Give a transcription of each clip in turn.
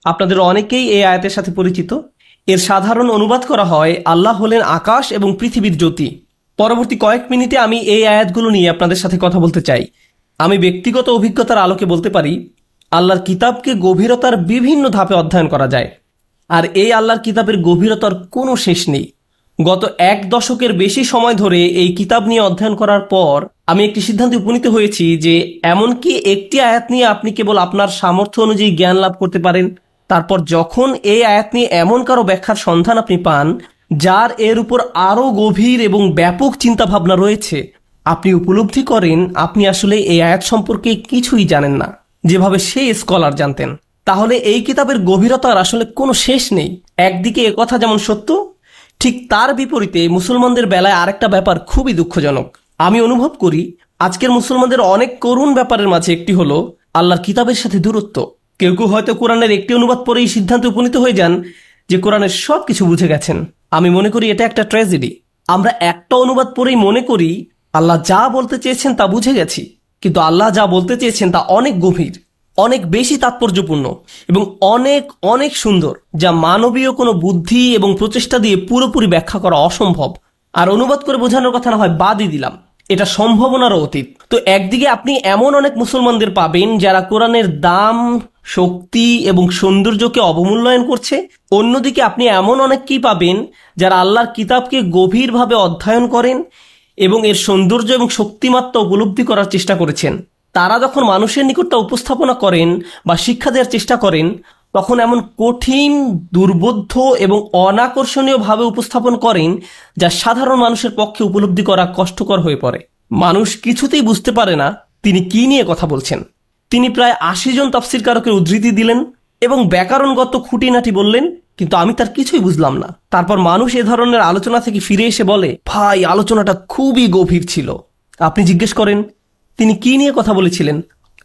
আপনাদের অনেকেই এই আয়াতের সাথে পরিচিত। এর সাধারণ অনুবাদ করা হয়, আল্লাহ হলেন আকাশ এবং পৃথিবীর জ্যোতি। পরবর্তী কয়েক মিনিটে আমি এই আয়াতগুলো নিয়ে আপনাদের সাথে কথা বলতে চাই। আমি ব্যক্তিগত অভিজ্ঞতার আলোকে বলতে পারি, আল্লাহর কিতাবকে গভীরতার বিভিন্ন ধাপে অধ্যয়ন করা যায়, আর এই আল্লাহর কিতাবের গভীরতার কোনো শেষ নেই। গত 1 দশকের বেশি সময় ধরে এই কিতাব নিয়ে অধ্যয়ন করার পর আমি একটি সিদ্ধান্তে উপনীত হয়েছি যে এমনকি একটি আয়াত নিয়ে আপনি কেবল আপনার সামর্থ্য অনুযায়ী জ্ঞান লাভ করতে পারেন। তারপর যখন এই আয়াত নিয়ে এমন কারো ব্যাখ্যার সন্ধান আপনি পান যার এর উপর আরও গভীর এবং ব্যাপক চিন্তাভাবনা রয়েছে, আপনি উপলব্ধি করেন আপনি আসলে এই আয়াত সম্পর্কে কিছুই জানেন না, যেভাবে সেই স্কলার জানতেন। তাহলে এই কিতাবের গভীরতার আসলে কোনো শেষ নেই। একদিকে একথা যেমন সত্য, ঠিক তার বিপরীতে মুসলমানদের বেলায় আরেকটা ব্যাপার খুবই দুঃখজনক। আমি অনুভব করি আজকের মুসলমানদের অনেক করুণ ব্যাপারের মাঝে একটি হলো আল্লাহর কিতাবের সাথে দূরত্ব। কেউ কেউ হয়তো কোরআনের একটি অনুবাদ পরেই সিদ্ধান্তে উপনীত হয়ে যান যে কোরআনের সব কিছু বুঝে গেছেন। আমি মনে করি এটা একটা ট্র্যাজেডি। আমরা একটা অনুবাদ পরেই মনে করি আল্লাহ যা বলতে চেয়েছেন তা বুঝে গেছি, কিন্তু আল্লাহ যা বলতে চেয়েছেন তা অনেক গভীর, অনেক বেশি তাৎপর্যপূর্ণ এবং অনেক অনেক সুন্দর, যা মানবীয় কোনো বুদ্ধি এবং প্রচেষ্টা দিয়ে পুরোপুরি ব্যাখ্যা করা অসম্ভব। আর অনুবাদ করে বোঝানোর কথা না হয় বাদই দিলাম, এটা সম্ভাবনারও অতীত। তো একদিকে আপনি এমন অনেক মুসলমানদের পাবেন যারা কোরআনের দাম, শক্তি এবং সৌন্দর্যকে অবমূল্যায়ন করছে। অন্যদিকে আপনি এমন অনেককেই পাবেন যারা আল্লাহর কিতাবকে গভীরভাবে অধ্যয়ন করেন এবং এর সৌন্দর্য এবং শক্তিমাত্রা উপলব্ধি করার চেষ্টা করেছেন। তারা যখন মানুষের নিকট উপস্থাপনা করেন বা শিক্ষা দেওয়ার চেষ্টা করেন, তখন এমন কঠিন, দুর্বোধ্য এবং অনাকর্ষণীয়ভাবে উপস্থাপন করেন যা সাধারণ মানুষের পক্ষে উপলব্ধি করা কষ্টকর হয়ে পড়ে। মানুষ কিছুতেই বুঝতে পারে না তিনি কি নিয়ে কথা বলছেন। তিনি প্রায় 80 জন তাফসীরকারকের উদ্ধৃতি দিলেন এবং ব্যাকরণগত খুঁটিনাটি বললেন, কিন্তু আমি তার কিছুই বুঝলাম না। তারপর মানুষ এ ধরনের আলোচনা থেকে ফিরে এসে বলে, ভাই আলোচনাটা খুবই গভীর ছিল। আপনি জিজ্ঞেস করেন তিনি কি নিয়ে কথা বলেছিলেন,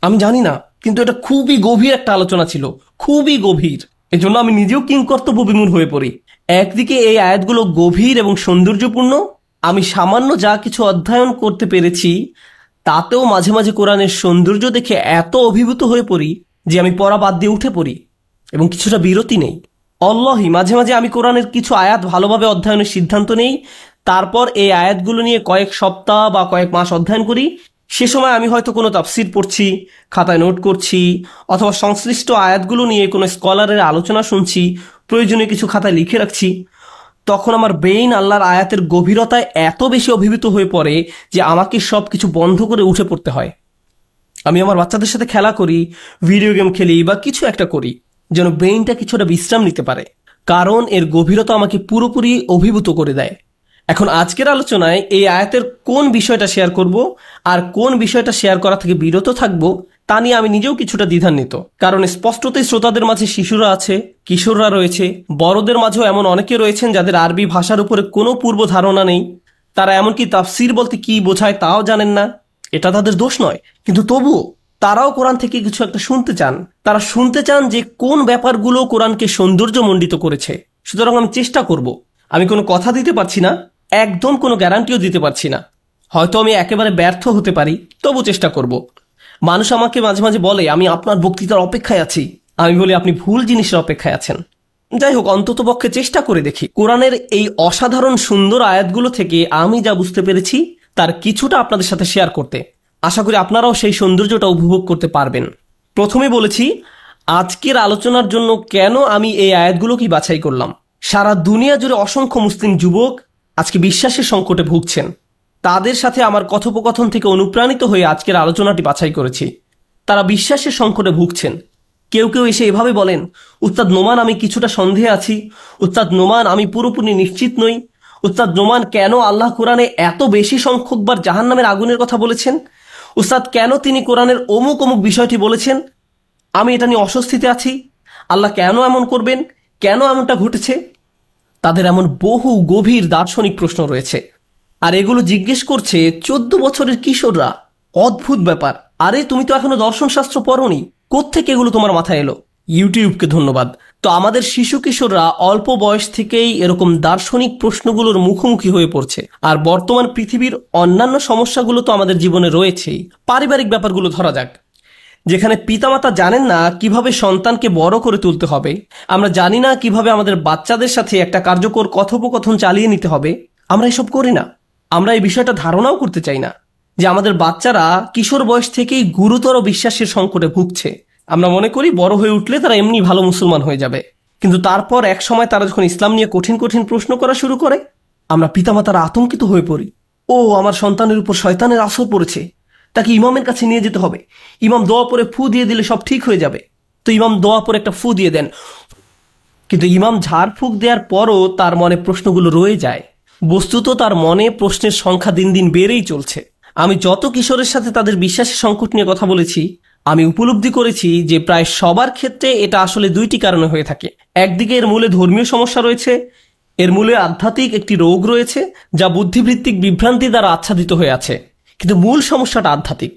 আমি জানি না, কিন্তু এটা খুবই গভীর একটা আলোচনা ছিল, খুবই গভীর। এজন্য আমি নিজেও কিংকর্তব্য বিমূঢ় হয়ে পড়ি। একদিকে এই আয়াতগুলো গভীর এবং সৌন্দর্যপূর্ণ, আমি সামান্য যা কিছু অধ্যয়ন করতে পেরেছি তাতেও মাঝে মাঝে কোরআনের সৌন্দর্য দেখে এত অভিভূত হয়ে পড়ি যে আমি পড়া বাদ দিয়ে উঠে পড়ি এবং কিছুটা বিরতি নেই। অল্লাহি মাঝে মাঝে আমি কোরআনের কিছু আয়াত ভালোভাবে অধ্যয়নের সিদ্ধান্ত নেই, তারপর এই আয়াতগুলো নিয়ে কয়েক সপ্তাহ বা কয়েক মাস অধ্যয়ন করি। সে সময় আমি হয়তো কোনো তাফসীর পড়ছি, খাতায় নোট করছি, অথবা সংশ্লিষ্ট আয়াতগুলো নিয়ে কোনো স্কলারের আলোচনা শুনছি, প্রয়োজনীয় কিছু খাতায় লিখে রাখছি। তখন আমার ব্রেইন আল্লাহর আয়াতের গভীরতায় এত বেশি অভিভূত হয়ে পড়ে যে আমাকে সব কিছু বন্ধ করে উঠে পড়তে হয়। আমি আমার বাচ্চাদের সাথে খেলা করি, ভিডিও গেম খেলি বা কিছু একটা করি যেন ব্রেইনটা কিছুটা বিশ্রাম নিতে পারে, কারণ এর গভীরতা আমাকে পুরোপুরি অভিভূত করে দেয়। এখন আজকের আলোচনায় এই আয়াতের কোন বিষয়টা শেয়ার করব আর কোন বিষয়টা শেয়ার করা থেকে বিরত থাকব তা নিয়ে আমি নিজেও কিছুটা দ্বিধান্বিত। কারণ স্পষ্টতই শ্রোতাদের মাঝে শিশুরা আছে, কিশোররা রয়েছে, বড়দের মাঝেও এমন অনেকে রয়েছেন যাদের আরবি ভাষার উপরে কোনো পূর্ব ধারণা নেই। তারা এমনকি তাফসীর বলতে কি বোঝায় তাও জানেন না। এটা তাদের দোষ নয়, কিন্তু তবুও তারাও কোরআন থেকে কিছু একটা শুনতে চান। তারা শুনতে চান যে কোন ব্যাপারগুলো কোরআনকে সৌন্দর্যমণ্ডিত করেছে। সুতরাং আমি চেষ্টা করব। আমি কোনো কথা দিতে পারছি না, একদম কোনো গ্যারান্টিও দিতে পারছি না। হয়তো আমি একেবারে ব্যর্থ হতে পারি, তবু চেষ্টা করব। মানুষ আমাকে মাঝে মাঝে বলে আমি আপনার বক্তৃতার অপেক্ষায় আছি। আমি বলি আপনি ভুল জিনিসের অপেক্ষায় আছেন। যাই হোক, অন্তত পক্ষে চেষ্টা করে দেখি কোরআনের এই অসাধারণ সুন্দর আয়াতগুলো থেকে আমি যা বুঝতে পেরেছি তার কিছুটা আপনাদের সাথে শেয়ার করতে। আশা করি আপনারাও সেই সৌন্দর্যটা উপভোগ করতে পারবেন। প্রথমে বলেছি আজকের আলোচনার জন্য কেন আমি এই আয়াতগুলোকেই বাছাই করলাম। সারা দুনিয়া জুড়ে অসংখ্য মুসলিম যুবক আজকে বিশ্বাসের সংকটে ভুগছেন। তাদের সাথে আমার কথোপকথন থেকে অনুপ্রাণিত হয়ে আজকের আলোচনাটি বাছাই করেছি। তারা বিশ্বাসের সংকটে ভুগছেন। কেউ কেউ এসে এভাবে বলেন, উস্তাদ নোমান আমি কিছুটা সন্দেহে আছি, উস্তাদ নোমান আমি পুরোপুরি নিশ্চিত নই, উস্তাদ নোমান কেন আল্লাহ কোরআনে এত বেশি সংখ্যকবার জাহান্নামের আগুনের কথা বলেছেন, উস্তাদ কেন তিনি কোরআনের অমুক অমুক বিষয়টি বলেছেন, আমি এটা নিয়ে অস্বস্তিতে আছি, আল্লাহ কেন এমন করবেন, কেন এমনটা ঘটেছে। তাদের এমন বহু গভীর দার্শনিক প্রশ্ন রয়েছে, আর এগুলো জিজ্ঞেস করছে 14 বছরের কিশোররা। অদ্ভুত ব্যাপার। আরে তুমি তো এখনো দর্শনশাস্ত্র পড়োনি, কোত্থেকে এগুলো তোমার মাথায় এলো? ইউটিউবকে ধন্যবাদ। তো আমাদের শিশু কিশোররা অল্প বয়স থেকেই এরকম দার্শনিক প্রশ্নগুলোর মুখোমুখি হয়ে পড়ছে। আর বর্তমান পৃথিবীর অন্যান্য সমস্যাগুলো তো আমাদের জীবনে রয়েছেই। পারিবারিক ব্যাপারগুলো ধরা যাক। যেখানে পিতামাতা জানেন না কিভাবে সন্তানকে বড় করে তুলতে হবে, আমরা জানি না কিভাবে আমাদের বাচ্চাদের সাথে একটা কার্যকর কথোপকথন চালিয়ে নিতে হবে, আমরা এসব করি না। আমরা এই বিষয়টা ধারণাও করতে চাই না যে আমাদের বাচ্চারা কিশোর বয়স থেকেই গুরুতর বিশ্বাসের সংকটে ভুগছে। আমরা মনে করি বড় হয়ে উঠলে তারা এমনি ভালো মুসলমান হয়ে যাবে, কিন্তু তারপর এক সময় তারা যখন ইসলাম নিয়ে কঠিন কঠিন প্রশ্ন করা শুরু করে, আমরা পিতামাতারা আতঙ্কিত হয়ে পড়ি। ও, আমার সন্তানের উপর শয়তানের আসর পড়েছে, তাকে ইমামের কাছে নিয়ে যেতে হবে, ইমাম দোয়া পরে ফু দিয়ে দিলে সব ঠিক হয়ে যাবে। তো ইমাম দোয়া পরে একটা ফু দিয়ে দেন, কিন্তু ইমাম ঝাড়ফুঁক দেওয়ার পরও তার মনে প্রশ্নগুলো রয়ে যায়। বস্তুত তার মনে প্রশ্নের সংখ্যা দিন দিন বেড়েই চলছে। আমি যত কিশোরের সাথে তাদের বিশ্বাসের সংকট নিয়ে কথা বলেছি, আমি উপলব্ধি করেছি যে প্রায় সবার ক্ষেত্রে এটা আসলে দুইটি কারণে হয়ে থাকে। একদিকে এর মূলে ধর্মীয় সমস্যা রয়েছে, এর মূলে আধ্যাত্মিক একটি রোগ রয়েছে যা বুদ্ধিবৃত্তিক বিভ্রান্তি দ্বারা আচ্ছাদিত হয়ে আছে। কিন্তু মূল সমস্যাটা আধ্যাত্মিক।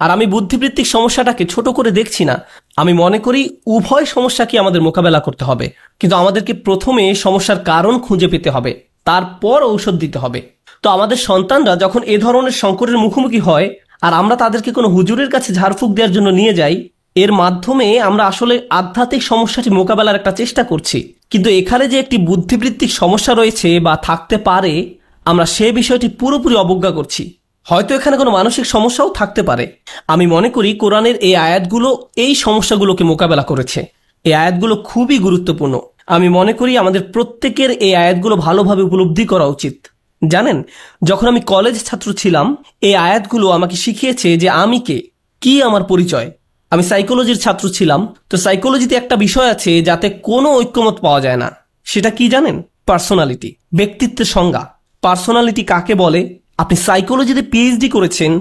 আর আমি বুদ্ধিবৃত্তিক সমস্যাটাকে ছোট করে দেখছি না। আমি মনে করি উভয় সমস্যাকে আমাদের মোকাবেলা করতে হবে, কিন্তু আমাদেরকে প্রথমে সমস্যার কারণ খুঁজে পেতে হবে, তারপর ঔষধ দিতে হবে। তো আমাদের সন্তানরা যখন এ ধরনের সংকটের মুখোমুখি হয় আর আমরা তাদেরকে কোনো হুজুরের কাছে ঝাড়ফুঁক দেওয়ার জন্য নিয়ে যাই, এর মাধ্যমে আমরা আসলে আধ্যাত্মিক সমস্যাটি মোকাবেলার একটা চেষ্টা করছি। কিন্তু এখানে যে একটি বুদ্ধিবৃত্তিক সমস্যা রয়েছে বা থাকতে পারে, আমরা সে বিষয়টি পুরোপুরি অবজ্ঞা করছি। হয়তো এখানে কোনো মানসিক সমস্যাও থাকতে পারে। আমি মনে করি কোরআনের এই আয়াতগুলো এই সমস্যাগুলোকে মোকাবেলা করেছে। এই আয়াতগুলো খুবই গুরুত্বপূর্ণ। আমি মনে করি আমাদের প্রত্যেকের এই আয়াতগুলো ভালোভাবে উপলব্ধি করা উচিত। জানেন, যখন আমি কলেজ ছাত্র ছিলাম, এই আয়াতগুলো আমাকে শিখিয়েছে যে আমি কে, কি আমার পরিচয়। আমি সাইকোলজির ছাত্র ছিলাম, তো সাইকোলজিতে একটা বিষয় আছে যাতে কোনো ঐক্যমত পাওয়া যায় না। সেটা কি জানেন? পার্সোনালিটি, ব্যক্তিত্বের সংজ্ঞা। পার্সোনালিটি কাকে বলে? আপনি সাইকোলজিতে পিএইচডি করেছেন,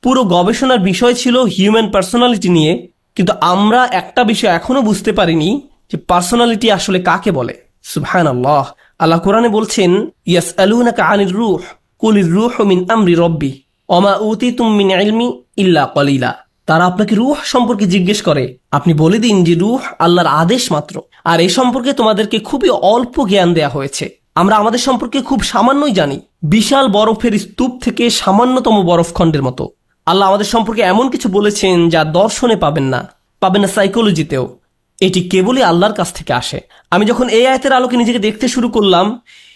পুরো গবেষণার বিষয় ছিল হিউম্যান পার্সোনালিটি নিয়ে, কিন্তু আমরা একটা বিষয় এখনো বুঝতে পারিনি যে পার্সোনালিটি আসলে কাকে বলে। সুবহানাল্লাহ, আল্লাহ কোরআনে বলছেন, ইয়াসআলুনাকা আনির রূহ কুলির রূহু মিন আমরি রব্বি ওমা উতিতুম মিন ইলমি ইল্লা কলিলা। তারা আপনাকে রূহ সম্পর্কে জিজ্ঞেস করে, আপনি বলে দিন যে রূহ আল্লাহর আদেশ মাত্র, আর এই সম্পর্কে তোমাদেরকে খুবই অল্প জ্ঞান দেয়া হয়েছে। আমরা আমাদের সম্পর্কে খুব সামান্যই জানি, বিশাল বরফের স্তূপ থেকে সামান্যতম বরফখণ্ডের মতো। আল্লাহ আমাদের সম্পর্কে এমন কিছু বলেছেন যা দর্শনে পাবেন না সাইকোলজিতেও। এটি কেবলই আল্লাহর কাছ থেকে আসে। আমি যখন এই আয়াতের আলোকে নিজেকে দেখতে শুরু করলাম,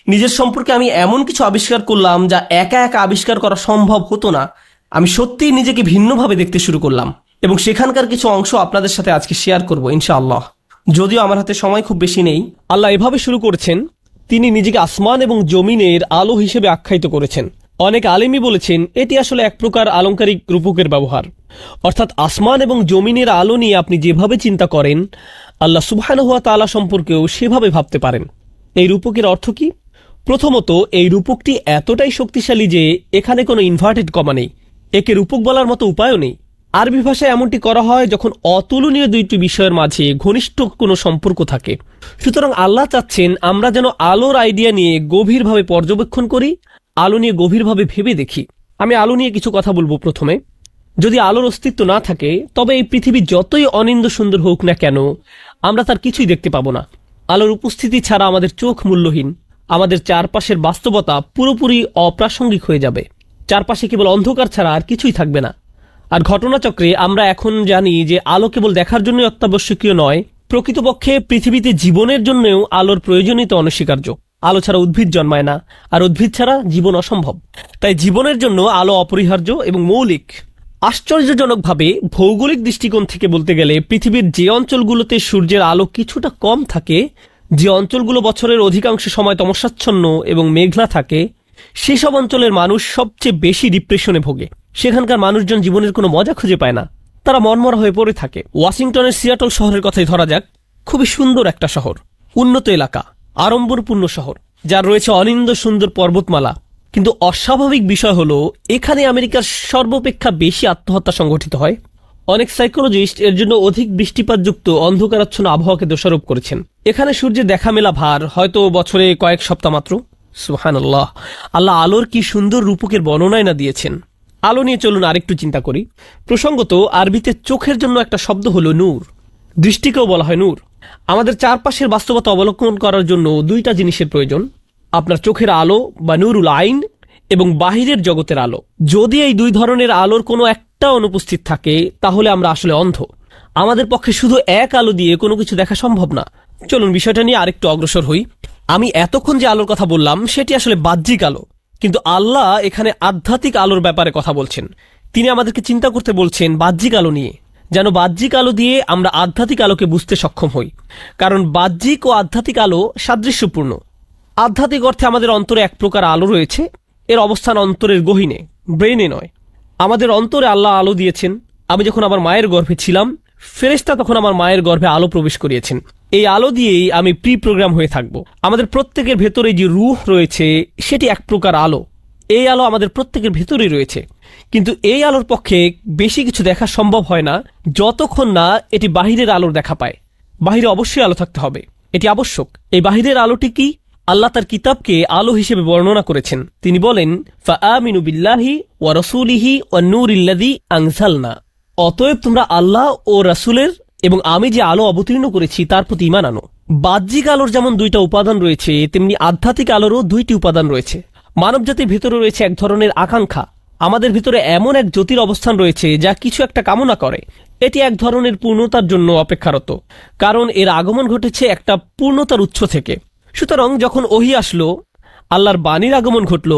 নিজের সম্পর্কে আমি এমন কিছু আবিষ্কার করলাম যা একা একা আবিষ্কার করা সম্ভব হতো না। আমি সত্যিই নিজেকে ভিন্নভাবে দেখতে শুরু করলাম, এবং সেখানকার কিছু অংশ আপনাদের সাথে আজকে শেয়ার করব ইনশাআল্লাহ। যদিও আমার হাতে সময় খুব বেশি নেই। আল্লাহ এভাবে শুরু করেছেন, তিনি নিজেকে আসমান এবং জমিনের আলো হিসেবে আখ্যায়িত করেছেন। অনেক আলেমই বলেছেন এটি আসলে এক প্রকার আলংকারিক রূপকের ব্যবহার, অর্থাৎ আসমান এবং জমিনের আলো নিয়ে আপনি যেভাবে চিন্তা করেন, আল্লাহ সুবহানাহু ওয়া তাআলা সম্পর্কেও সেভাবে ভাবতে পারেন। এই রূপকের অর্থ কি? প্রথমত, এই রূপকটি এতটাই শক্তিশালী যে এখানে কোনো ইনভার্টেড কমা নেই, একে রূপক বলার মতো উপায়ও নেই। আরবি ভাষায় এমনটি করা হয় যখন অতুলনীয় দুইটি বিষয়ের মাঝে ঘনিষ্ঠ কোনো সম্পর্ক থাকে। সুতরাং আল্লাহ চাচ্ছেন আমরা যেন আলোর আইডিয়া নিয়ে গভীরভাবে পর্যবেক্ষণ করি, আলো নিয়ে গভীরভাবে ভেবে দেখি। আমি আলো নিয়ে কিছু কথা বলবো। প্রথমে, যদি আলোর অস্তিত্ব না থাকে তবে এই পৃথিবী যতই অনিন্দ্য সুন্দর হোক না কেন, আমরা তার কিছুই দেখতে পাবো না। আলোর উপস্থিতি ছাড়া আমাদের চোখ মূল্যহীন, আমাদের চারপাশের বাস্তবতা পুরোপুরি অপ্রাসঙ্গিক হয়ে যাবে। চারপাশে কেবল অন্ধকার ছাড়া আর কিছুই থাকবে না। আর ঘটনাচক্রে আমরা এখন জানি যে আলো কেবল দেখার জন্য অত্যাবশ্যকীয় নয়, প্রকৃতপক্ষে পৃথিবীতে জীবনের জন্যও আলোর প্রয়োজনীয়তা অনস্বীকার্য। আলো ছাড়া উদ্ভিদ জন্মায় না, আর উদ্ভিদ ছাড়া জীবন অসম্ভব। তাই জীবনের জন্য আলো অপরিহার্য এবং মৌলিক। আশ্চর্যজনকভাবে ভৌগোলিক দৃষ্টিকোণ থেকে বলতে গেলে পৃথিবীর যে অঞ্চলগুলোতে সূর্যের আলো কিছুটা কম থাকে, যে অঞ্চলগুলো বছরের অধিকাংশ সময় তমসাচ্ছন্ন এবং মেঘলা থাকে, সেসব অঞ্চলের মানুষ সবচেয়ে বেশি ডিপ্রেশনে ভোগে। সেখানকার মানুষজন জীবনের কোনো মজা খুঁজে পায় না, তারা মনমরা হয়ে পড়ে থাকে। ওয়াশিংটনের সিয়াটল শহরের কথাই ধরা যাক। খুবই সুন্দর একটা শহর, উন্নত এলাকা, আড়ম্বরপূর্ণ শহর, যার রয়েছে অনিন্দ্য সুন্দর পর্বতমালা। কিন্তু অস্বাভাবিক বিষয় হলো এখানে আমেরিকার সর্বাপেক্ষা বেশি আত্মহত্যা সংঘটিত হয়। অনেক সাইকোলজিস্ট এর জন্য অধিক বৃষ্টিপাতযুক্ত অন্ধকারাচ্ছন্ন আবহাওয়াকে দোষারোপ করেছেন। এখানে সূর্যের দেখা মেলা ভার হয়তো বছরে কয়েক সপ্তাহ মাত্র। সুবহানাল্লাহ, আল্লাহ আলোর কি সুন্দর রূপকের বর্ণনায় না দিয়েছেন। আলো নিয়ে চলুন আরেকটু চিন্তা করি। প্রসঙ্গত, আরবিতে চোখের জন্য একটা শব্দ হলো নূর। দৃষ্টিকেও বলা হয় নূর। আমাদের চারপাশের বাস্তবতা অবলোকন করার জন্য দুইটা জিনিসের প্রয়োজন, আপনার চোখের আলো বা নূরুল আইন এবং বাহিরের জগতের আলো। যদি এই দুই ধরনের আলোর কোনো একটা অনুপস্থিত থাকে তাহলে আমরা আসলে অন্ধ। আমাদের পক্ষে শুধু এক আলো দিয়ে কোনো কিছু দেখা সম্ভব না। চলুন বিষয়টা নিয়ে আরেকটু অগ্রসর হই। আমি এতক্ষণ যে আলোর কথা বললাম সেটি আসলে বাহ্যিক আলো, কিন্তু আল্লাহ এখানে আধ্যাত্মিক আলোর ব্যাপারে কথা বলছেন। তিনি আমাদেরকে চিন্তা করতে বলছেন বাহ্যিক আলো নিয়ে, যেন বাহ্যিক আলো দিয়ে আমরা আধ্যাত্মিক আলোকে বুঝতে সক্ষম হই। কারণ বাহ্যিক ও আধ্যাত্মিক আলো সাদৃশ্যপূর্ণ। আধ্যাত্মিক অর্থে আমাদের অন্তরে এক প্রকার আলো রয়েছে, এর অবস্থান অন্তরের গহীনে, ব্রেনে নয়। আমাদের অন্তরে আল্লাহ আলো দিয়েছেন। আমি যখন আমার মায়ের গর্ভে ছিলাম, ফেরেশতা তখন আমার মায়ের গর্ভে আলো প্রবেশ করিয়েছেন। এই আলো দিয়েই আমি প্রি প্রোগ্রাম হয়ে থাকব। আমাদের প্রত্যেকের ভেতরে যে রূহ রয়েছে সেটি এক প্রকার আলো। এই আলো আমাদের প্রত্যেকের ভেতরেই রয়েছে, কিন্তু এই আলোর পক্ষে বেশি কিছু দেখা সম্ভব হয় না যতক্ষণ না এটি বাহিরের আলোর দেখা পায়। বাহিরে অবশ্যই আলো থাকতে হবে, এটি আবশ্যক। এই বাহিরের আলোটি কি? আল্লাহ তার কিতাবকে আলো হিসেবে বর্ণনা করেছেন। তিনি বলেন, ফাআমিনু বিল্লাহি ওয়া রাসূলিহি ওয়ান নূরিল্লাযী আনজালনা। অতএব তোমরা আল্লাহ ও রাসূলের এবং আমি যে আলো অবতীর্ণ করেছি তার প্রতি ঈমান আনো। বাহ্যিক আলোর যেমন দুইটা উপাদান রয়েছে, তেমনি আধ্যাত্মিক আলোরও দুইটি উপাদান রয়েছে। মানবজাতির ভিতরে রয়েছে এক ধরনের আকাঙ্ক্ষা। আমাদের ভিতরে এমন এক জ্যোতির অবস্থান রয়েছে যা কিছু একটা কামনা করে। এটি এক ধরনের পূর্ণতার জন্য অপেক্ষারত, কারণ এর আগমন ঘটেছে একটা পূর্ণতার উৎস থেকে। সুতরাং যখন ওহী আসলো, আল্লাহর বাণীর আগমন ঘটল,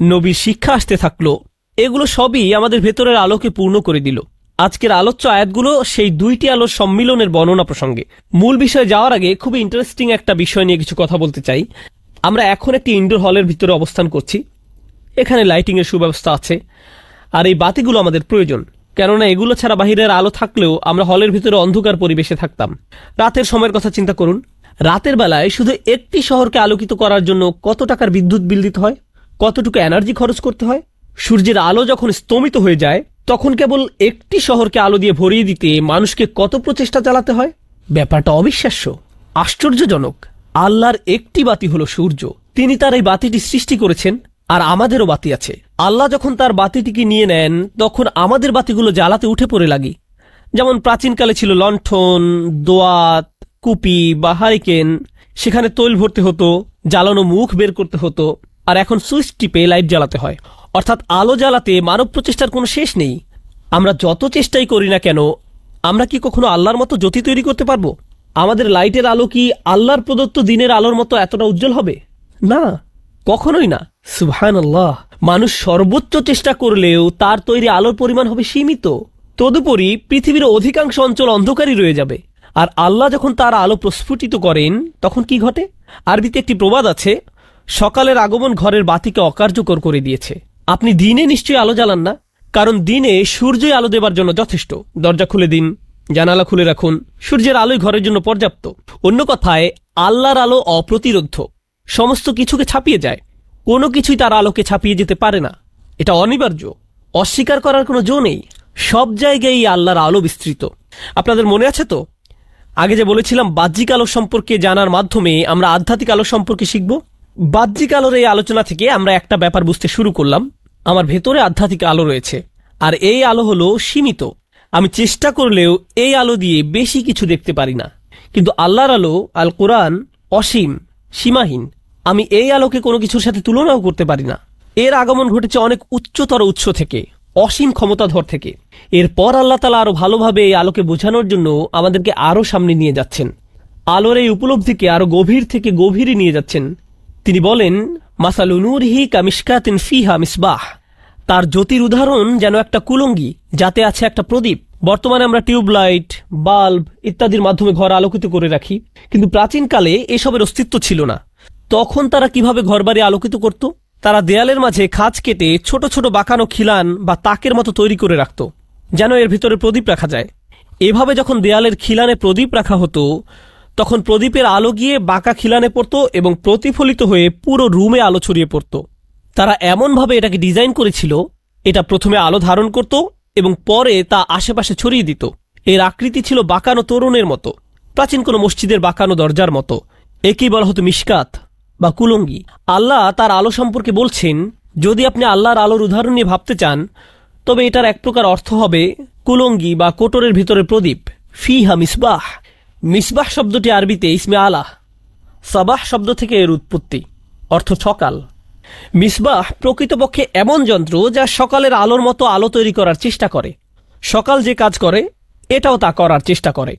নবীর শিক্ষা আসতে থাকলো, এগুলো সবই আমাদের ভেতরের আলোকে পূর্ণ করে দিল। আজকের আলোচ্য আয়াতগুলো সেই দুইটি আলোর সম্মিলনের বর্ণনা প্রসঙ্গে। মূল বিষয়ে যাওয়ার আগে খুবই ইন্টারেস্টিং একটা বিষয় নিয়ে কিছু কথা বলতে চাই। আমরা এখন একটি ইনডোর হলের ভিতরে অবস্থান করছি। এখানে লাইটিং এর সুব্যবস্থা আছে, আর এই বাতিগুলো আমাদের প্রয়োজন, কেননা এগুলো ছাড়া বাহিরের আলো থাকলেও আমরা হলের ভিতরে অন্ধকার পরিবেশে থাকতাম। রাতের সময়ের কথা চিন্তা করুন। রাতের বেলায় শুধু একটি শহরকে আলোকিত করার জন্য কত টাকার বিদ্যুৎ বিল দিতে হয়, কতটুকু এনার্জি খরচ করতে হয়। সূর্যের আলো যখন স্তমিত হয়ে যায়, তখন কেবল একটি শহরকে আলো দিয়ে ভরিয়ে দিতে মানুষকে কত প্রচেষ্টা চালাতে হয়। ব্যাপারটা অবিশ্বাস্য, আশ্চর্যজনক। আল্লাহর একটি বাতি হলো সূর্য। তিনি তার এই বাতিটি সৃষ্টি করেছেন, আর আমাদেরও বাতি আছে। আল্লাহ যখন তার বাতিটিকে নিয়ে নেন, তখন আমাদের বাতিগুলো জ্বালাতে উঠে পড়ে লাগি। যেমন প্রাচীনকালে ছিল লণ্ঠন, দোয়াত, কুপি বা হারিকেন, সেখানে তৈল ভরতে হতো, জ্বালানো মুখ বের করতে হতো, আর এখন সুইচ টিপে লাইট জ্বালাতে হয়। অর্থাৎ আলো জ্বালাতে মানব প্রচেষ্টার কোনো শেষ নেই। আমরা যত চেষ্টাই করি না কেন, আমরা কি কখনো আল্লাহর মতো জ্যোতি তৈরি করতে পারবো? আমাদের লাইটের আলো কি আল্লাহর প্রদত্ত দিনের আলোর মতো এতটা উজ্জ্বল হবে? না, কখনোই না। সুবহানাল্লাহ। মানুষ সর্বোচ্চ চেষ্টা করলেও তার তৈরি আলোর পরিমাণ হবে সীমিত। তদুপরি পৃথিবীর অধিকাংশ অঞ্চল অন্ধকারই রয়ে যাবে। আর আল্লাহ যখন তার আলো প্রস্ফুটিত করেন, তখন কি ঘটে? আরবিতে একটি প্রবাদ আছে, সকালের আগমন ঘরের বাতিকে অকার্যকর করে দিয়েছে। আপনি দিনে নিশ্চয়ই আলো জ্বালান না, কারণ দিনে সূর্যই আলো দেবার জন্য যথেষ্ট। দরজা খুলে দিন, জানালা খুলে রাখুন, সূর্যের আলোই ঘরের জন্য পর্যাপ্ত। অন্য কথায়, আল্লাহর আলো অপ্রতিরোধ্য, সমস্ত কিছুকে ছাপিয়ে যায়। কোনো কিছুই তার আলোকে ছাপিয়ে যেতে পারে না। এটা অনিবার্য, অস্বীকার করার কোনো জো নেই। সব জায়গায় আল্লাহর আলো বিস্তৃত। আপনাদের মনে আছে তো, আগে যে বলেছিলাম বাহ্যিক আলো সম্পর্কে জানার মাধ্যমে আমরা আধ্যাত্মিক আলো সম্পর্কে শিখব। বাহ্যিক আলোর এই আলোচনা থেকে আমরা একটা ব্যাপার বুঝতে শুরু করলাম, আমার ভেতরে আধ্যাত্মিক আলো রয়েছে, আর এই আলো হলো সীমিত। আমি চেষ্টা করলেও এই আলো দিয়ে বেশি কিছু দেখতে পারি না। কিন্তু আল্লাহর আলো, আল কোরআন, অসীম, সীমাহীন। আমি এই আলোকে কোনো কিছুর সাথে তুলনাও করতে পারি না। এর আগমন ঘটেছে অনেক উচ্চতর উৎস থেকে, অসীম ক্ষমতাধর থেকে। এরপর আল্লাহ তাআলা আরো ভালোভাবে এই আলোকে বোঝানোর জন্য আমাদেরকে আরো সামনে নিয়ে যাচ্ছেন, আলোর এই উপলব্ধিকে আরো গভীর থেকে গভীরে নিয়ে যাচ্ছেন। তিনি বলেন, মাসালু নূরিহি কামিশকাতিন ফিহা মিসবাহ। তার জ্যোতির উদাহরণ যেন একটা কুলঙ্গি, যাতে আছে একটা প্রদীপ। বর্তমানে আমরা টিউবলাইট, বাল্ব ইত্যাদির মাধ্যমে ঘর আলোকিত করে রাখি, কিন্তু প্রাচীনকালে এসবের অস্তিত্ব ছিল না। তখন তারা কিভাবে ঘরবাড়ি আলোকিত করত? তারা দেয়ালের মাঝে খাঁজ কেটে ছোট ছোট বাঁকানো খিলান বা তাকের মতো তৈরি করে রাখত, যেন এর ভিতরে প্রদীপ রাখা যায়। এভাবে যখন দেয়ালের খিলানে প্রদীপ রাখা হতো, তখন প্রদীপের আলো গিয়ে বাঁকা খিলানে পড়ত এবং প্রতিফলিত হয়ে পুরো রুমে আলো ছড়িয়ে পড়ত। তারা এমনভাবে এটাকে ডিজাইন করেছিল, এটা প্রথমে আলো ধারণ করত এবং পরে তা আশেপাশে ছড়িয়ে দিত। এর আকৃতি ছিল বাঁকানো তোরণের মতো, প্রাচীন কোনো মসজিদের বাঁকানো দরজার মতো। একেই বলা হতো মিশকাত বা কুলঙ্গি। আল্লাহ তার আলো সম্পর্কে বলছেন, যদি আপনি আল্লাহর আলোর উদাহরণ নিয়ে ভাবতে চান, তবে এটার এক প্রকার অর্থ হবে কুলঙ্গি বা কোটরের ভিতরে প্রদীপ। ফিহা মিসবাহ। মিসবাহ শব্দটি আরবিতে ইসমে আলাহ, সাবাহ শব্দ থেকে এর উৎপত্তি, অর্থ সকাল। মিসবাহ প্রকৃতপক্ষে এমন যন্ত্র যা সকালের আলোর মতো আলো তৈরি করার চেষ্টা করে। সকাল যে কাজ করে এটাও তা করার চেষ্টা করে।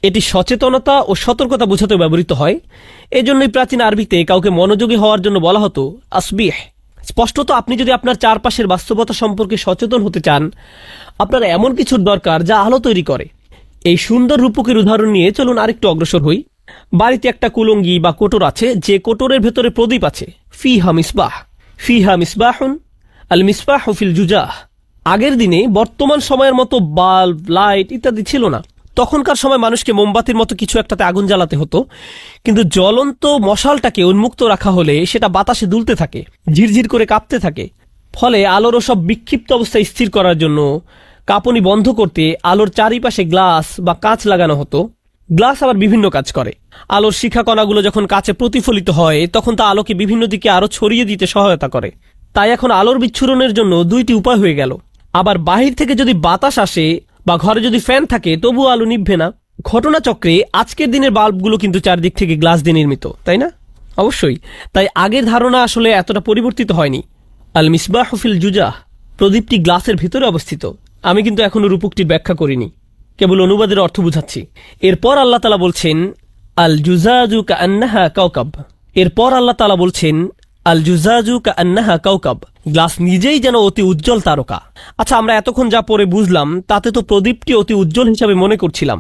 এটি সচেতনতা ও সতর্কতা বোঝাতে ব্যবহৃত হয়। এজন্যই প্রাচীন আরবিতে কাউকে মনোযোগী হওয়ার জন্য বলা হতো আসবিহ। স্পষ্টত আপনি যদি আপনার চারপাশের বাস্তবতা সম্পর্কে সচেতন হতে চান, আপনার এমন কিছুর দরকার যা আলো তৈরি করে। এই সুন্দর রূপকের উদাহরণ নিয়ে চলুন আরেকটু অগ্রসর হই। বাড়িতে একটা কুলঙ্গি বা কোটর আছে, যে কোটরের ভেতরে প্রদীপ আছে। ফিহা মিসবাহ, ফিহা মিসবাহুন আল মিসবাহু ফিল জুজাহ। আগের দিনে বর্তমান সময়ের মতো বাল্ব, লাইট ইত্যাদি ছিল না। তখনকার সময় মানুষকে মোমবাতির মতো কিছু একটাতে আগুন জ্বালাতে হতো, কিন্তু জ্বলন্ত মশালটাকে উন্মুক্ত রাখা হলে সেটা বাতাসে দুলতে থাকে, ঝিরঝির করে কাঁপতে থাকে। ফলে আলোর সব বিক্ষিপ্ত অবস্থায় স্থির করার জন্য কাঁপুনি বন্ধ করতে আলোর চারিপাশে গ্লাস বা কাঁচ লাগানো হতো। গ্লাস আবার বিভিন্ন কাজ করে। আলোর শিখা কণাগুলো যখন কাঁচে প্রতিফলিত হয় তখন তা আলোকে বিভিন্ন দিকে আরো ছড়িয়ে দিতে সহায়তা করে। তাই এখন আলোর বিচ্ছুরণের জন্য দুইটি উপায় হয়ে গেল। আবার বাহির থেকে যদি বাতাস আসে বা ঘরে যদি ফ্যান থাকে তবু আলো নিভবে না। ঘটনাচক্রে আজকের দিনের বাল্বগুলো কিন্তু চারদিক থেকে গ্লাস দিয়ে নির্মিত, তাই না? অবশ্যই। তাই আগের ধারণা আসলে এতটা পরিবর্তিত হয়নি। আল মিসবাহু ফিল জুজাহ, প্রদীপটি গ্লাসের ভিতরে অবস্থিত। আমি কিন্তু এখনো রূপকটির ব্যাখ্যা করিনি, কেবল অনুবাদের অর্থ বুঝাচ্ছি। এরপর আল্লাহ তাআলা বলছেন আল জুজাজু কাআন্নাহা কাওকাব। এরপর আল্লাহ তাআলা বলছেন আল জুজাজু কাআন্নাহা কাওকাব, গ্লাস নিজেই যেন অতি উজ্জ্বল তারকা। আচ্ছা, আমরা এতক্ষণ যা পড়ে বুঝলাম তাতে তো প্রদীপটি অতি উজ্জ্বল হিসাবে মনে করছিলাম,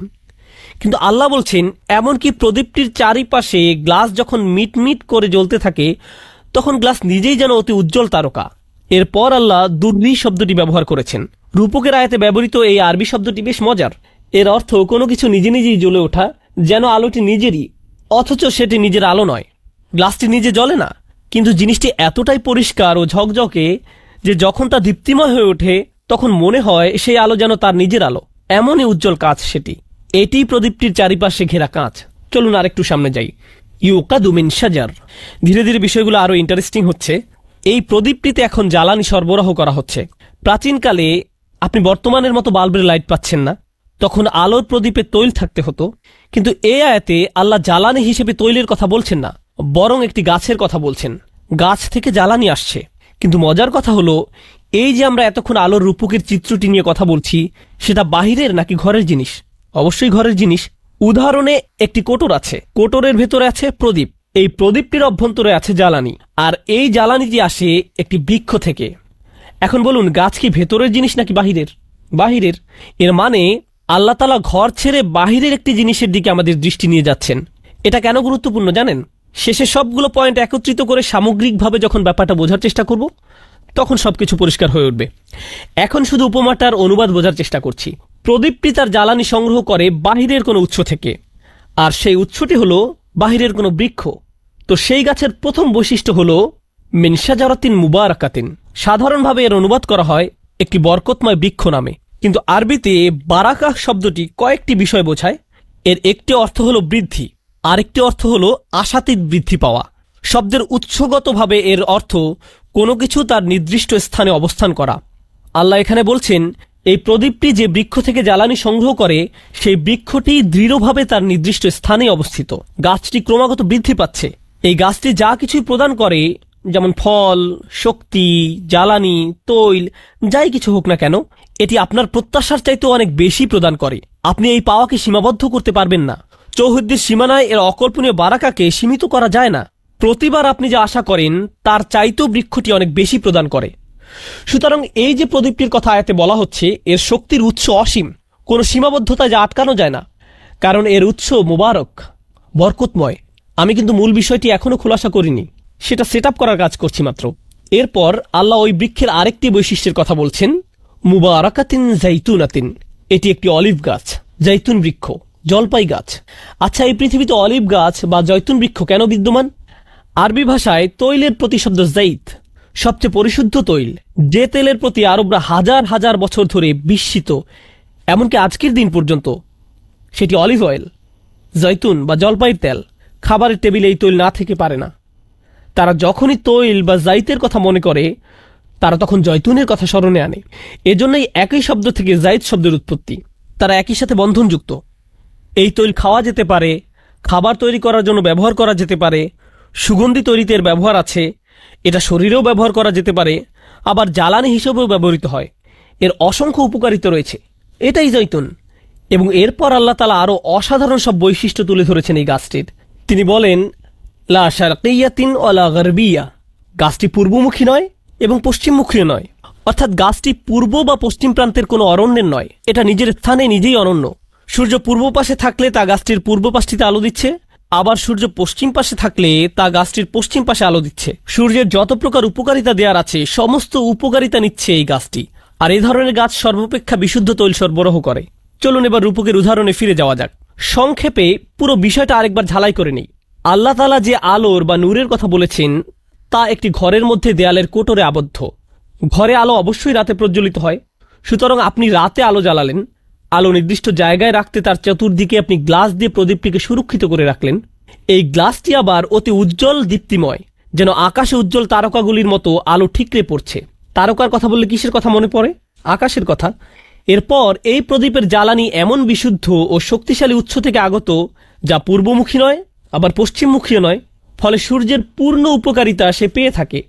কিন্তু আল্লাহ বলছেন এমনকি প্রদীপটির চারিপাশে গ্লাস যখন মিটমিট করে জ্বলতে থাকে তখন গ্লাস নিজেই যেন অতি উজ্জ্বল তারকা। এরপর আল্লাহ দুর্রি শব্দটি ব্যবহার করেছেন। রূপকের আয়াতে ব্যবহৃত এই আরবি শব্দটি বেশ মজার। এর অর্থ কোনো কিছু নিজে নিজেই জ্বলে ওঠা, যেন আলোটি নিজেরই, অথচ সেটি নিজের আলো নয়। গ্লাসটি নিজে জ্বলে না, কিন্তু জিনিসটি এতটাই পরিষ্কার ও ঝকঝকে যে যখন তা দীপ্তিময় হয়ে ওঠে তখন মনে হয় সেই আলো যেন তার নিজের আলো। এমনই উজ্জ্বল কাঁচ সেটি। এটি প্রদীপটির চারিপাশে ঘেরা কাঁচ। চলুন আরেকটু সামনে যাই। ইউকাদু মিন শাজার। ধীরে ধীরে বিষয়গুলো আরো ইন্টারেস্টিং হচ্ছে। এই প্রদীপটিতে এখন জ্বালানি সরবরাহ করা হচ্ছে। প্রাচীনকালে আপনি বর্তমানের মতো বাল্বের লাইট পাচ্ছেন না, তখন আলোর প্রদীপে তৈল থাকতে হতো। কিন্তু এই আয়াতে আল্লাহ জ্বালানি হিসেবে তৈলের কথা বলছেন না, বরং একটি গাছের কথা বলছেন। গাছ থেকে জ্বালানি আসছে। কিন্তু মজার কথা হলো, এই যে আমরা এতক্ষণ আলোর রূপকের চিত্রটি নিয়ে কথা বলছি, সেটা বাহিরের নাকি ঘরের জিনিস? অবশ্যই ঘরের জিনিস। উদাহরণে একটি কোটর আছে, কোটরের ভেতরে আছে প্রদীপ। এই প্রদীপটির অভ্যন্তরে আছে জ্বালানি, আর এই জ্বালানিটি আসে একটি বৃক্ষ থেকে। এখন বলুন, গাছ কি ভেতরের জিনিস নাকি বাহিরের? বাহিরের। এর মানে আল্লাহ তাআলা ঘর ছেড়ে বাহিরের একটি জিনিসের দিকে আমাদের দৃষ্টি নিয়ে যাচ্ছেন। এটা কেন গুরুত্বপূর্ণ জানেন? শেষে সবগুলো পয়েন্ট একত্রিত করে সামগ্রিকভাবে যখন ব্যাপারটা বোঝার চেষ্টা করব তখন সবকিছু পরিষ্কার হয়ে উঠবে। এখন শুধু উপমাটার অনুবাদ বোঝার চেষ্টা করছি। প্রদীপটি তার জ্বালানি সংগ্রহ করে বাহিরের কোনো উৎস থেকে, আর সেই উৎসটি হলো বাহিরের কোনো বৃক্ষ। তো সেই গাছের প্রথম বৈশিষ্ট্য হলো মিন শাজারাতিন মুবারাকাতিন। সাধারণভাবে এর অনুবাদ করা হয় একটি বরকতময় বৃক্ষ নামে, কিন্তু আরবিতে বারাকাহ শব্দটি কয়েকটি বিষয় বোঝায়। এর একটি অর্থ হলো বৃদ্ধি, আরেকটি অর্থ হলো আশাতীত বৃদ্ধি পাওয়া। শব্দের উৎসগতভাবে এর অর্থ কোনো কিছু তার নির্দিষ্ট স্থানে অবস্থান করা। আল্লাহ এখানে বলছেন এই প্রদীপটি যে বৃক্ষ থেকে জ্বালানি সংগ্রহ করে সেই বৃক্ষটি দৃঢ়ভাবে তার নির্দিষ্ট স্থানে অবস্থিত। গাছটি ক্রমাগত বৃদ্ধি পাচ্ছে। এই গাছটি যা কিছুই প্রদান করে, যেমন ফল, শক্তি, জ্বালানি, তৈল, যাই কিছু হোক না কেন, এটি আপনার প্রত্যাশার চাইতেও অনেক বেশি প্রদান করে। আপনি এই পাওয়াকে সীমাবদ্ধ করতে পারবেন না। চৌহদ্দির সীমানায় এর অকল্পনীয় বারাকাকে সীমিত করা যায় না। প্রতিবার আপনি যা আশা করেন তার চাইতেও বৃক্ষটি অনেক বেশি প্রদান করে। সুতরাং এই যে প্রদীপটির কথা আয়াতে বলা হচ্ছে, এর শক্তির উৎস অসীম, কোনো সীমাবদ্ধতায় যা আটকানো যায় না, কারণ এর উৎস মুবারক, বরকতময়। আমি কিন্তু মূল বিষয়টি এখনো খোলাসা করিনি, সেটা সেট আপ করার কাজ করছি মাত্র। এরপর আল্লাহ ওই বৃক্ষের আরেকটি বৈশিষ্ট্যের কথা বলছেন, মুবারাকাতিন জাইতুনাতিন। এটি একটি অলিভ গাছ, জৈতুন বৃক্ষ, জলপাই গাছ। আচ্ছা, এই পৃথিবীতে অলিভ গাছ বা জৈতুন বৃক্ষ কেন বিদ্যমান? আরবি ভাষায় তৈলের প্রতিশব্দ জাইত, সবচেয়ে পরিশুদ্ধ তৈল, যে তেলের প্রতি আরবরা হাজার হাজার বছর ধরে বিস্মিত, এমনকি আজকের দিন পর্যন্ত, সেটি অলিভ অয়েল, জৈতুন বা জলপাইয়ের তেল। খাবারের টেবিলে এই তৈল না থেকে পারে না। তারা যখনই তৈল বা জাইতের কথা মনে করে তারা তখন জৈতুনের কথা স্মরণে আনে। এজন্যই একই শব্দ থেকে জাইত শব্দের উৎপত্তি। তারা একই সাথে বন্ধনযুক্ত। এই তৈল খাওয়া যেতে পারে, খাবার তৈরি করার জন্য ব্যবহার করা যেতে পারে, সুগন্ধি তৈরিতে এর ব্যবহার আছে। এটা শরীরেও ব্যবহার করা যেতে পারে, আবার জ্বালানি হিসেবেও ব্যবহৃত হয়। এর অসংখ্য উপকারিতা রয়েছে। এটাই জৈতুন। এবং এরপর আল্লাহ তাআলা আরও অসাধারণ সব বৈশিষ্ট্য তুলে ধরেছেন এই গাছটির। তিনি বলেন, লা শারকিয়াতিন ওয়ালা গারবিয়া, গাছটি পূর্বমুখী নয় এবং পশ্চিমমুখীও নয়। অর্থাৎ গাছটি পূর্ব বা পশ্চিম প্রান্তের কোনো অরণ্যের নয়, এটা নিজের স্থানে নিজেই অনন্য। সূর্য পূর্ব পাশে থাকলে তা গাছটির পূর্ব পাশটিতে আলো দিচ্ছে, আবার সূর্য পশ্চিম পাশে থাকলে তা গাছটির পশ্চিম পাশে আলো দিচ্ছে। সূর্যের যত প্রকার উপকারিতা দেওয়ার আছে সমস্ত উপকারিতা নিচ্ছে এই গাছটি। আর এই ধরনের গাছ সর্বাপেক্ষা বিশুদ্ধ তৈল সরবরাহ করে। চলুন এবার রূপকের উদাহরণে ফিরে যাওয়া যাক। সংক্ষেপে পুরো বিষয়টা আরেকবার ঝালাই করে নেই। আল্লাহ তাআলা যে আলোর বা নূরের কথা বলেছেন তা একটি ঘরের মধ্যে দেয়ালের কোটরে আবদ্ধ। ঘরে আলো অবশ্যই রাতে প্রজ্বলিত হয়, সুতরাং আপনি রাতে আলো জ্বালালেন, আলো নির্দিষ্ট জায়গায় রাখতে তার চতুর্দিকে আপনি গ্লাস দিয়ে প্রদীপটিকে সুরক্ষিত করে রাখলেন। এই গ্লাসটি আবার অতি উজ্জ্বল দীপ্তিময়, যেন আকাশে উজ্জ্বল তারকাগুলির মতো আলো ঠিকরে পড়ছে। তারকার কথা বললে কিসের কথা মনে পড়ে? আকাশের কথা। এরপর এই প্রদীপের জ্বালানি এমন বিশুদ্ধ ও শক্তিশালী উৎস থেকে আগত যা পূর্বমুখী নয় আবার পশ্চিমমুখীও নয়, ফলে সূর্যের পূর্ণ উপকারিতা সে পেয়ে থাকে।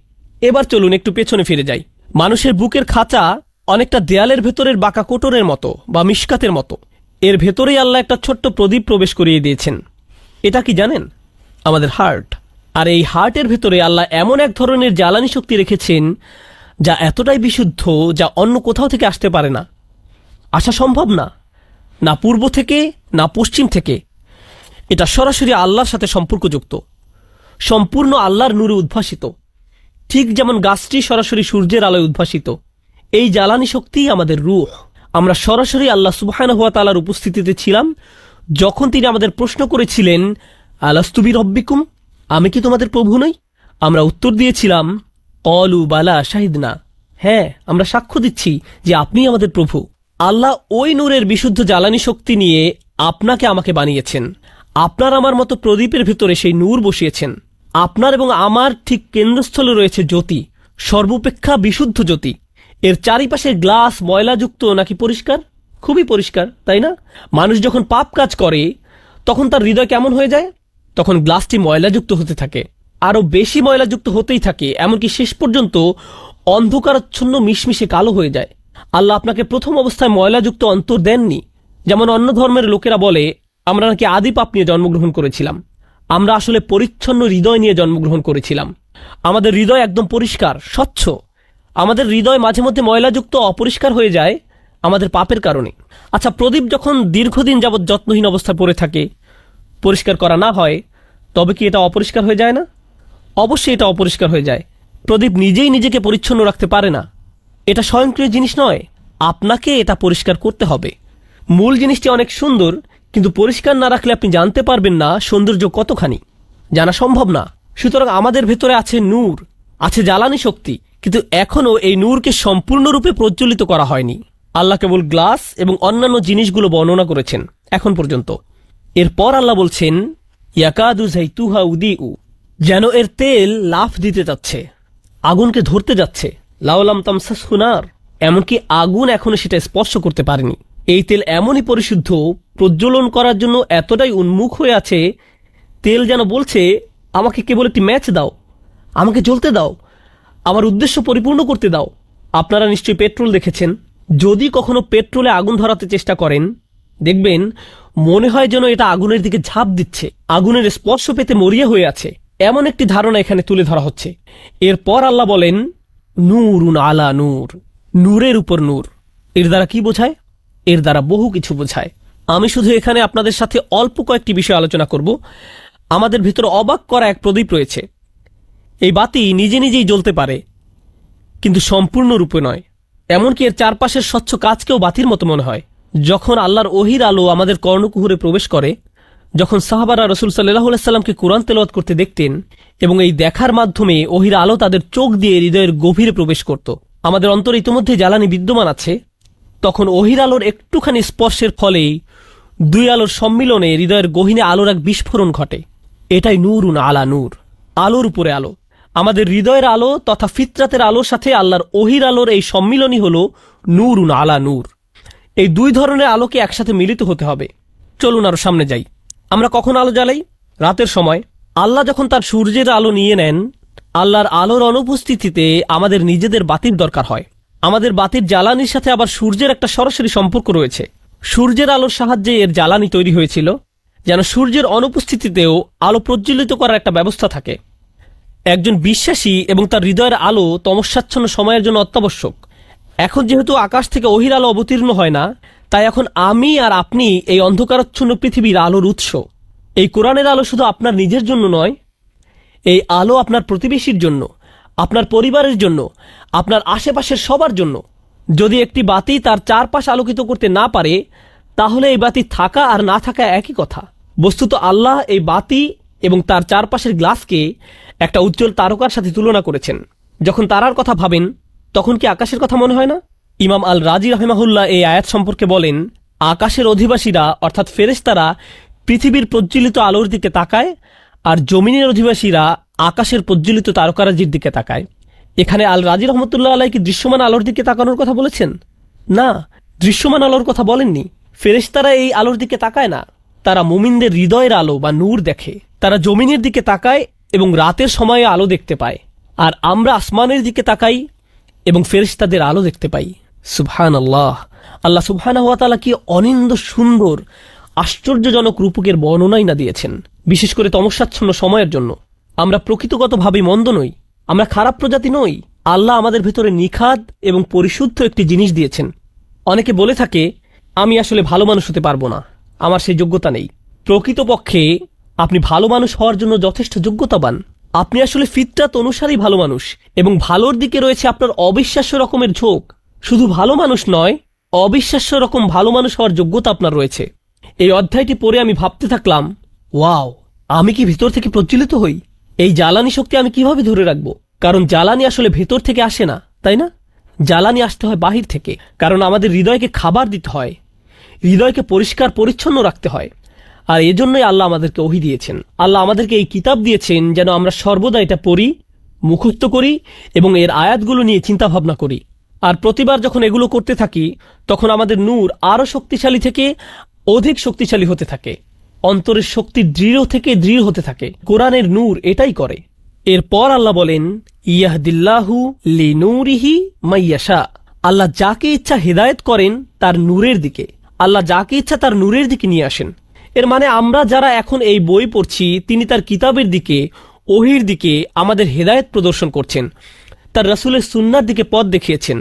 এবার চলুন একটু পেছনে ফিরে যাই। মানুষের বুকের খাঁচা অনেকটা দেয়ালের ভেতরের বাঁকা কোটরের মতো বা মিশকাতের মতো। এর ভেতরেই আল্লাহ একটা ছোট্ট প্রদীপ প্রবেশ করিয়ে দিয়েছেন। এটা কি জানেন? আমাদের হার্ট। আর এই হার্টের ভেতরে আল্লাহ এমন এক ধরনের জ্বালানি শক্তি রেখেছেন যা এতটাই বিশুদ্ধ যা অন্য কোথাও থেকে আসতে পারে না, আসা সম্ভব না, না পূর্ব থেকে না পশ্চিম থেকে। এটা সরাসরি আল্লাহর সাথে সম্পর্কযুক্ত, সম্পূর্ণ আল্লাহর নূরে উদ্ভাসিত, ঠিক যেমন গাছটি সরাসরি সূর্যের আলোয় উদ্ভাসিত। এই জ্বালানি শক্তি আমাদের রূহ। আমরা সরাসরি আল্লাহ সুবহানাহু ওয়া তাআলার উপস্থিতিতে ছিলাম যখন তিনি আমাদের প্রশ্ন করেছিলেন, আলাস্তু বিরব্বিকুম, আমি কি তোমাদের প্রভু নই? আমরা উত্তর দিয়েছিলাম, ক্বালু বালা শাহিদনা, হ্যাঁ আমরা সাক্ষ্য দিচ্ছি যে আপনি আমাদের প্রভু। আল্লাহ ওই নূরের বিশুদ্ধ জ্বালানি শক্তি নিয়ে আপনাকে আমাকে বানিয়েছেন। আপনার আমার মতো প্রদীপের ভিতরে সেই নূর বসিয়েছেন। আপনার এবং আমার ঠিক কেন্দ্রস্থলে রয়েছে জ্যোতি, সর্বাপেক্ষা বিশুদ্ধ জ্যোতি। এর চারিপাশের গ্লাস ময়লাযুক্ত নাকি পরিষ্কার? খুবই পরিষ্কার, তাই না? মানুষ যখন পাপ কাজ করে তখন তার হৃদয় কেমন হয়ে যায়? তখন গ্লাসটি ময়লাযুক্ত হতে থাকে, আরো বেশি ময়লাযুক্ত হতেই থাকে, এমনকি শেষ পর্যন্ত অন্ধকারাচ্ছন্ন মিশমিশে কালো হয়ে যায়। আল্লাহ আপনাকে প্রথম অবস্থায় ময়লাযুক্ত অন্তর দেননি। যেমন অন্য ধর্মের লোকেরা বলে আমরা নাকি আদি পাপ নিয়ে জন্মগ্রহণ করেছিলাম। আমরা আসলে পরিচ্ছন্ন হৃদয় নিয়ে জন্মগ্রহণ করেছিলাম। আমাদের হৃদয় একদম পরিষ্কার, স্বচ্ছ। আমাদের হৃদয় মাঝে মধ্যে ময়লাযুক্ত অপরিষ্কার হয়ে যায় আমাদের পাপের কারণে। আচ্ছা, প্রদীপ যখন দীর্ঘদিন যাবৎ যত্নহীন অবস্থায় পড়ে থাকে, পরিষ্কার করা না হয়, তবে কি এটা অপরিষ্কার হয়ে যায় না? অবশ্যই এটা অপরিষ্কার হয়ে যায়। প্রদীপ নিজেই নিজেকে পরিচ্ছন্ন রাখতে পারে না, এটা স্বয়ংক্রিয় জিনিস নয়। আপনাকে এটা পরিষ্কার করতে হবে। মূল জিনিসটি অনেক সুন্দর, কিন্তু পরিষ্কার না রাখলে আপনি জানতে পারবেন না সৌন্দর্য কতখানি, জানা সম্ভব না। সুতরাং আমাদের ভেতরে আছে নূর, আছে জ্বালানি শক্তি, কিন্তু এখনো এই নূরকে সম্পূর্ণরূপে প্রজ্বলিত করা হয়নি। আল্লাহ কেবল গ্লাস এবং অন্যান্য জিনিসগুলো বর্ণনা করেছেন এখন পর্যন্ত। এরপর আল্লাহ বলছেন, ইয়াকাদু যাইতুহা উদিউ, যেন এর তেল লাফ দিতে যাচ্ছে, আগুনকে ধরতে যাচ্ছে। লাউলাম তামসাসহু নার, এমনকি আগুন এখনো সেটা স্পর্শ করতে পারেনি। এই তেল এমনই পরিশুদ্ধ, প্রজ্বলন করার জন্য এতটাই উন্মুখ হয়ে আছে, তেল যেন বলছে আমাকে কেবল একটি ম্যাচ দাও, আমাকে জ্বলতে দাও, আমার উদ্দেশ্য পরিপূর্ণ করতে দাও। আপনারা নিশ্চয়ই পেট্রোল দেখেছেন। যদি কখনো পেট্রোলে আগুন ধরাতে চেষ্টা করেন, দেখবেন মনে হয় যেন এটা আগুনের দিকে ঝাঁপ দিচ্ছে, আগুনের স্পর্শ পেতে মরিয়া হয়ে আছে। এমন একটি ধারণা এখানে তুলে ধরা হচ্ছে। এরপর আল্লাহ বলেন, নূরুন আলা নূর, নূরের উপর নূর। এর দ্বারা কি বোঝায়? এর দ্বারা বহু কিছু বোঝায়। আমি শুধু এখানে আপনাদের সাথে অল্প কয়েকটি বিষয় আলোচনা করব। আমাদের ভিতরে অবাক করা এক প্রদীপ রয়েছে। এই বাতি নিজে নিজেই জ্বলতে পারে, কিন্তু সম্পূর্ণরূপে নয়। এমনকি এর চারপাশের স্বচ্ছ কাজকেও বাতির মতো মনে হয়। যখন আল্লাহর ওহির আলো আমাদের কর্ণকুহরে প্রবেশ করে, যখন সাহাবারা রাসূল সাল্লাল্লাহু আলাইহি সাল্লামকে কোরআন তেলাওয়াত করতে দেখতেন এবং এই দেখার মাধ্যমে ওহির আলো তাদের চোখ দিয়ে হৃদয়ের গভীরে প্রবেশ করত, আমাদের অন্তরে ইতিমধ্যে জ্বালানি বিদ্যমান আছে, তখন ওহির আলোর একটুখানি স্পর্শের ফলেই দুই আলোর সম্মিলনে হৃদয়ের গহীনে আলোর এক বিস্ফোরণ ঘটে। এটাই নূরুন আলা নূর, আলোর উপরে আলো। আমাদের হৃদয়ের আলো তথা ফিতরাতের আলোর সাথে আল্লাহর ওহির আলোর এই সম্মিলনই হল নূরুন আলা নূর। এই দুই ধরনের আলোকে একসাথে মিলিত হতে হবে। চলুন আরো সামনে যাই। আমরা কখন আলো জ্বালাই? রাতের সময়। আল্লাহ যখন তার সূর্যের আলো নিয়ে নেন, আল্লাহর আলোর অনুপস্থিতিতে আমাদের নিজেদের বাতির দরকার হয়। আমাদের বাতির জ্বালানির সাথে আবার সূর্যের একটা সরাসরি সম্পর্ক রয়েছে। সূর্যের আলোর সাহায্যে এর জ্বালানি তৈরি হয়েছিল, যেন সূর্যের অনুপস্থিতিতেও আলো প্রজ্বলিত করার একটা ব্যবস্থা থাকে। একজন বিশ্বাসী এবং তার হৃদয়ের আলো তমস্যাচ্ছন্ন সময়ের জন্য অত্যাবশ্যক। এখন যেহেতু আকাশ থেকে ওহির আলো অবতীর্ণ হয় না, তাই এখন আমি আর আপনি এই অন্ধকারাচ্ছন্ন পৃথিবীর আলোর উৎস। এই কোরআনের আলো শুধু আপনার নিজের জন্য নয়, এই আলো আপনার প্রতিবেশীর জন্য, আপনার পরিবারের জন্য, আপনার আশেপাশের সবার জন্য। যদি একটি বাতি তার চারপাশ আলোকিত করতে না পারে, তাহলে এই বাতি থাকা আর না থাকা একই কথা। বস্তুত আল্লাহ এই বাতি এবং তার চারপাশের গ্লাসকে একটা উজ্জ্বল তারকার সাথে তুলনা করেছেন। যখন তারার কথা ভাবেন, তখন কি আকাশের কথা মনে হয় না? ইমাম আল রাজি রাহিমাহুল্লাহ এই আয়াত সম্পর্কে বলেন, আকাশের অধিবাসীরা অর্থাৎ ফেরেশতারা পৃথিবীর প্রজ্বলিত আলোর দিকে তাকায়, আর জমিনের অধিবাসীরা আকাশের প্রজ্বলিত তারকারাজির দিকে তাকায়। এখানে আল রাজি রহমতুল্লাহ আলাইহি কি দৃশ্যমান আলোর দিকে তাকানোর কথা বলেছেন? না, দৃশ্যমান আলোর কথা বলেননি। ফেরেশতারা এই আলোর দিকে তাকায় না, তারা মুমিনদের হৃদয়ের আলো বা নূর দেখে। তারা জমিনের দিকে তাকায় এবং রাতের সময়ে আলো দেখতে পায়, আর আমরা আসমানের দিকে তাকাই এবং ফেরেশতাদের আলো দেখতে পাই। সুবহানাল্লাহ! আল্লাহ সুবহানাহু ওয়া তাআলা কি অনিন্দ্য সুন্দর আশ্চর্যজনক রূপকের বর্ণনাই না দিয়েছেন, বিশেষ করে তমস্যাচ্ছন্ন সময়ের জন্য। আমরা প্রকৃতগতভাবে মন্দ নই, আমরা খারাপ প্রজাতি নই। আল্লাহ আমাদের ভেতরে নিখাদ এবং পরিশুদ্ধ একটি জিনিস দিয়েছেন। অনেকে বলে থাকে, আমি আসলে ভালো মানুষ হতে পারবো না, আমার সেই যোগ্যতা নেই। প্রকৃতপক্ষে আপনি ভালো মানুষ হওয়ার জন্য যথেষ্ট যোগ্যতাবান। আপনি আসলে ফিতরাত অনুসারেই ভালো মানুষ, এবং ভালোর দিকে রয়েছে আপনার অবিশ্বাস্য রকমের ঝোঁক। শুধু ভালো মানুষ নয়, অবিশ্বাস্য রকম ভালো মানুষ হওয়ার যোগ্যতা আপনার রয়েছে। এই অধ্যায়টি পড়ে আমি ভাবতে থাকলাম, ওয়াও, আমি কি ভিতর থেকে প্রজ্বলিত হই? এই জ্বালানি শক্তি আমি কিভাবে ধরে রাখবো? কারণ জ্বালানি আসলে ভেতর থেকে আসে না, তাই না? জ্বালানি আসতে হয় বাহির থেকে। কারণ আমাদের হৃদয়কে খাবার দিতে হয়, হৃদয়কে পরিষ্কার পরিচ্ছন্ন রাখতে হয়। আর এজন্যই আল্লাহ আমাদেরকে ওহী দিয়েছেন। আল্লাহ আমাদেরকে এই কিতাব দিয়েছেন যেন আমরা সর্বদা এটা পড়ি, মুখস্থ করি এবং এর আয়াতগুলো নিয়ে চিন্তা ভাবনা করি। আর প্রতিবার যখন এগুলো করতে থাকি, তখন আমাদের নূর আরো শক্তিশালী থেকে অধিক শক্তিশালী হতে থাকে। অন্তরের শক্তি দৃঢ় থেকে দৃঢ় হতে থাকে। কোরআনের নূর এটাই করে। এরপর আল্লাহ বলেন, ইয়াহদিল্লাহু লিনূরিহি মাইয়াশা। আল্লাহ যাকে ইচ্ছা হিদায়াত করেন তার নূরের দিকে। আল্লাহ যাকে ইচ্ছা তার নূরের দিকে নিয়ে আসেন। এর মানে আমরা যারা এখন এই বই পড়ছি, তিনি তার কিতাবের দিকে, ওহির দিকে আমাদের হেদায়েত প্রদর্শন করছেন। তার রাসূলের সুন্নাহর দিকে পথ দেখিয়েছেন।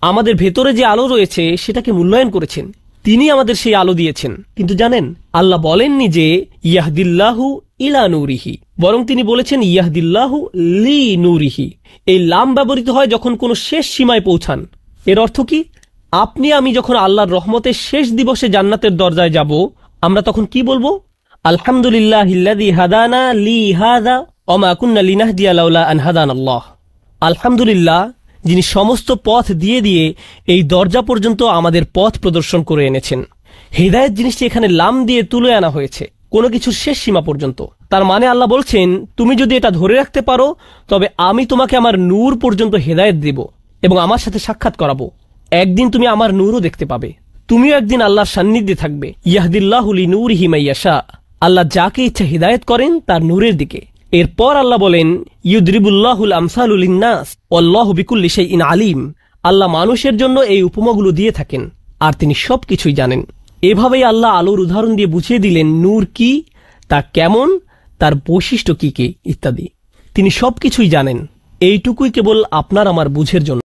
আমাদের ভেতরে যে আলো রয়েছে সেটাকে মূল্যায়ন করেছেন। তিনি আমাদের সেই আলো দিয়েছেন। কিন্তু জানেন, আল্লাহ বলেননি যে ইয়াহদিল্লাহু ইলা নূরিহি, বরং তিনি বলেছেন ইয়াহদিল্লাহু লি নূরিহি। এই লাম ব্যবহৃত হয় যখন কোনো শেষ সীমায় পৌঁছান। এর অর্থ কি? আপনি আমি যখন আল্লাহর রহমতের শেষ দিবসে জান্নাতের দরজায় যাব, আমরা তখন কি বলবো? আলহামদুলিল্লাহিল্লাযী হাদানা লি হাযা ওয়া মা কুন্না লিনাহদিয়া লাউলা আন হাদানাল্লাহ। আলহামদুলিল্লাহ, যিনি সমস্ত পথ দিয়ে দিয়ে এই দরজা পর্যন্ত আমাদের পথ প্রদর্শন করে এনেছেন। হিদায়াত জিনিসটি এখানে লাম দিয়ে তুলে আনা হয়েছে, কোনো কিছুর শেষ সীমা পর্যন্ত। তার মানে আল্লাহ বলছেন, তুমি যদি এটা ধরে রাখতে পারো, তবে আমি তোমাকে আমার নূর পর্যন্ত হিদায়াত দেব এবং আমার সাথে সাক্ষাৎ করাবো। একদিন তুমি আমার নূরও দেখতে পাবে, তুমিও একদিন আল্লাহর সান্নিধ্যে থাকবে। ইয়াহদিল্লাহু লিনূরিহি মাইয়াশা। আল্লাহ যাকে ইচ্ছা হিদায়াত করেন তার নূরের দিকে। এরপর আল্লাহ বলেন, ইউদরিবুল্লাহুল আমসালু লিন্নাস ওয়াল্লাহু বিকুল্লি শাইইন আলিম। আল্লাহ মানুষের জন্য এই উপমাগুলো দিয়ে থাকেন, আর তিনি সবকিছুই জানেন। এভাবেই আল্লাহ আলোর উদাহরণ দিয়ে বুঝিয়ে দিলেন নূর কি, তা কেমন, তার বৈশিষ্ট্য কি কি ইত্যাদি। তিনি সবকিছুই জানেন। এইটুকুই কেবল আপনার আমার বুঝের জন্য।